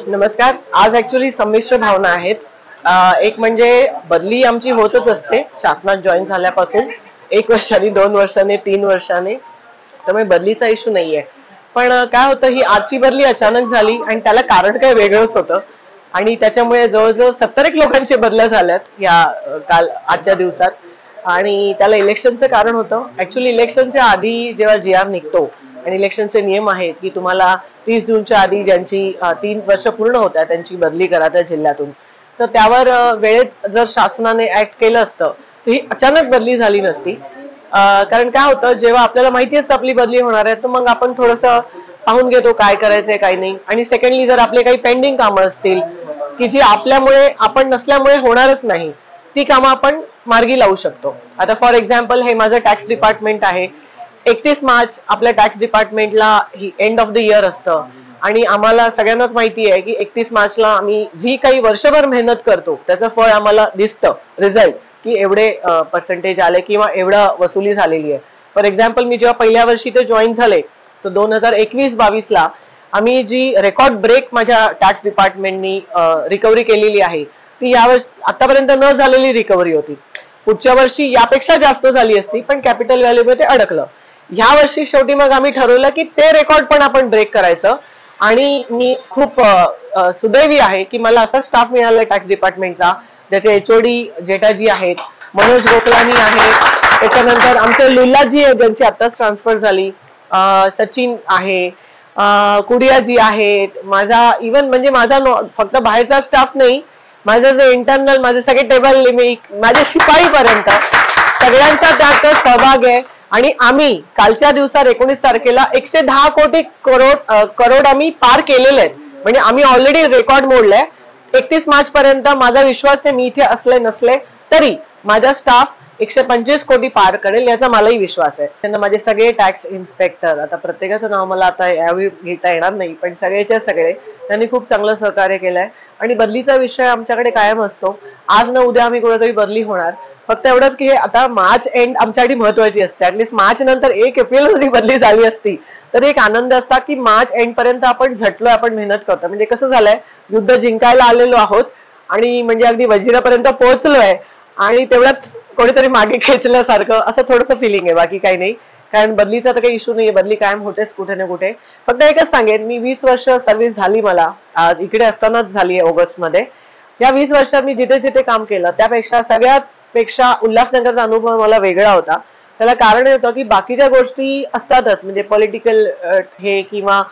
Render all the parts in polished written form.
नमस्कार. आज ऍक्च्युली संमिश्र भावना आहेत. एक म्हणजे बदली आमची होतच असते शासनात जॉईन झाल्यापासून 1 वर्षांनी, 2 वर्षांनी, 3 वर्षांनी. त्यामुळे बदलीचा इश्यू नाहीये. पण काय होतं, ही आजची बदली अचानक झाली आणि त्याला कारण काय वेगळंच होतं आणि त्याच्यामुळे जवळजवळ 70 लोकांचे बदल्या झाल्यात या आजच्या दिवसात. आणि त्याला इलेक्शनचं कारण होतं. ऍक्च्युली इलेक्शनच्या आधी जेव्हा GR निघतो आणि इलेक्शनचे नियम आहेत की तुम्हाला 30 जूनच्या आधी ज्यांची 3 वर्ष पूर्ण होत्या त्यांची बदली करा त्या जिल्ह्यातून, तर त्यावर वेळेत जर शासनाने ऍक्ट केलं असतं तर ही अचानक बदली झाली नसती. कारण काय होतं, जेव्हा आपल्याला माहिती असतं आपली बदली होणार आहे तर मग आपण थोडंसं पाहून घेतो काय करायचंय काय नाही. आणि सेकंडली जर आपले काही पेंडिंग कामं असतील की जी आपल्यामुळे आपण नसल्यामुळे होणारच नाही, ती कामं आपण मार्गी लावू शकतो. आता फॉर एक्झाम्पल हे माझं टॅक्स डिपार्टमेंट आहे. 31 मार्च आपल्या टॅक्स डिपार्टमेंटला ही एंड ऑफ द इयर असतं आणि आम्हाला सगळ्यांनाच माहिती आहे की 31 मार्चला आम्ही जी काही वर्षभर मेहनत करतो त्याचं फळ आम्हाला दिसतं, रिझल्ट, की एवढे पर्सेंटेज आले किंवा एवढं वसुली झालेली आहे. फॉर एक्झाम्पल मी जेव्हा पहिल्या वर्षी ते जॉईन झाले तर 2021-22ला आम्ही जी रेकॉर्ड ब्रेक माझ्या टॅक्स डिपार्टमेंटनी रिकव्हरी केलेली आहे ती यावर्षी आतापर्यंत न झालेली रिकव्हरी होती. पुढच्या वर्षी यापेक्षा जास्त झाली असती पण कॅपिटल व्हॅल्यूमध्ये ते अडकलं. ह्या वर्षी शेवटी मग आम्ही ठरवलं की ते रेकॉर्ड पण आपण ब्रेक करायचं. आणि मी खूप सुदैवी आहे की मला असा स्टाफ मिळाला टॅक्स डिपार्टमेंटचा, ज्याचे HOD जेठाजी आहेत, मनोज गोखलानी आहे, त्याच्यानंतर आमचे लुल्लाजी आहे ज्यांची आत्ताच ट्रान्सफर झाली, सचिन आहे, कुडियाजी आहेत, माझा इव्हन म्हणजे माझा फक्त बाहेरचा स्टाफ नाही, माझं जे इंटरनल माझे सगळे टेबल लिमिक माझे शिपाईपर्यंत सगळ्यांचा त्यात सहभाग आहे. आणि आम्ही कालच्या दिवसात 19 तारखेला 110 कोटी करोड आम्ही पार केलेले आहेत. म्हणजे आम्ही ऑलरेडी रेकॉर्ड मोडलाय. 31 मार्च पर्यंत माझा विश्वास आहे मी इथे असले नसले तरी माझा स्टाफ 125 कोटी पार करेल याचा मलाही विश्वास आहे. त्यांना माझे सगळे टॅक्स इन्स्पेक्टर, आता प्रत्येकाचं नाव मला आता यावेळी घेता येणार नाही पण सगळेच्या सगळे त्यांनी खूप चांगलं सहकार्य केलंय. आणि बदलीचा विषय आमच्याकडे कायम असतो. आज न उद्या आम्ही कुठेतरी बदली होणार. फक्त एवढंच की हे आता मार्च एंड आमच्यासाठी महत्वाची असते. ऍटलीस्ट मार्च नंतर 1 एप्रिल जरी बदली झाली असती तर एक आनंद असता की मार्च एंड पर्यंत आपण झटलोय, आपण मेहनत करतो. म्हणजे कसं झालंय, युद्ध जिंकायला आलेलो आहोत आणि म्हणजे अगदी वजिरापर्यंत पोहोचलोय आणि तेवढ्यात कोणीतरी मागे खेचल्यासारखं असं थोडंसं फिलिंग आहे, बाकी काही नाही. कारण बदलीचा तर काही इश्यू नाहीये, बदली कायम होतेच कुठे ना कुठे. फक्त एकच सांगेन, मी 20 वर्ष सर्व्हिस झाली मला, आज इकडे असतानाच झाली आहे ऑगस्टमध्ये. या 20 वर्षात मी जिथे जिथे काम केलं त्यापेक्षा सगळ्यात पेक्षा उल्हासनगरचा अनुभव मला वेगळा होता. त्याला कारण हे होतं की बाकीच्या गोष्टी असतातच, म्हणजे पॉलिटिकल हे किंवा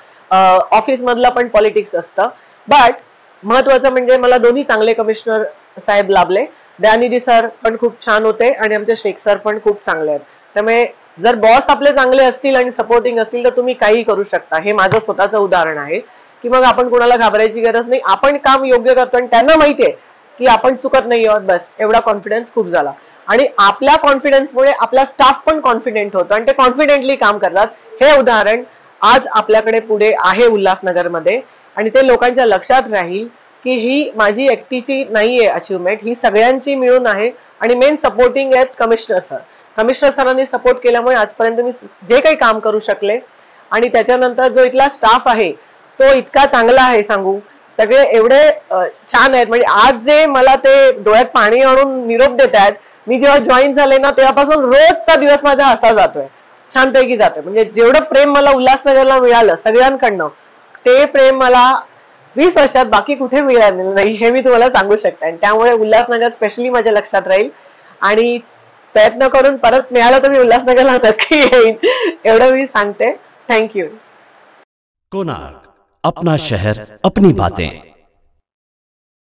ऑफिस मधलं पण पॉलिटिक्स असतं, बट महत्वाचं म्हणजे मला दोन्ही चांगले कमिशनर साहेब लाभले. दयानिधी सर पण खूप छान होते आणि आमचे शेख सर पण खूप चांगले आहेत. त्यामुळे जर बॉस आपले चांगले असतील आणि सपोर्टिंग असतील तर तुम्ही काही करू शकता. हे माझं स्वतःचं उदाहरण आहे की मग आपण कोणाला घाबरायची गरज नाही. आपण काम योग्य करतो आणि त्यांना माहितीये की आपण चुकत नाही आहोत, बस एवढा कॉन्फिडन्स खूप झाला. आणि आपल्या कॉन्फिडन्समुळे आपला स्टाफ पण कॉन्फिडेंट होतो आणि ते कॉन्फिडेंटली काम करतात. हे उदाहरण आज आपल्याकडे पुढे आहे उल्हासनगरमध्ये आणि ते लोकांच्या लक्षात राहील की ही माझी एकटीची नाहीये अचिव्हमेंट, ही सगळ्यांची मिळून आहे. आणि मेन सपोर्टिंग आहेत कमिशनर सर. कमिशनर सरांनी सपोर्ट केल्यामुळे आजपर्यंत मी जे काही काम करू शकले. आणि त्याच्यानंतर जो इथला स्टाफ आहे तो इतका चांगला आहे, सांगू, सगळे एवढे छान आहेत. म्हणजे आज जे मला ते डोळ्यात पाणी आणून निरोप देत आहेत, मी जेव्हा जॉईन झाले ना तेव्हापासून रोजचा दिवस माझा असा जातोय, छानपैकी जातोय. म्हणजे जेवढं प्रेम मला उल्हासनगरला मिळालं सगळ्यांकडनं, ते प्रेम मला 20 वर्षात बाकी कुठे मिळालेलं नाही, हे मी तुम्हाला सांगू शकते. आणि त्यामुळे उल्हासनगर स्पेशली माझ्या लक्षात राहील आणि प्रयत्न करून परत मिळालं तर मी उल्हासनगरला नक्की येईन, एवढं मी सांगते. थँक्यू. कोणार्क, अपना शहर अपनी बातें.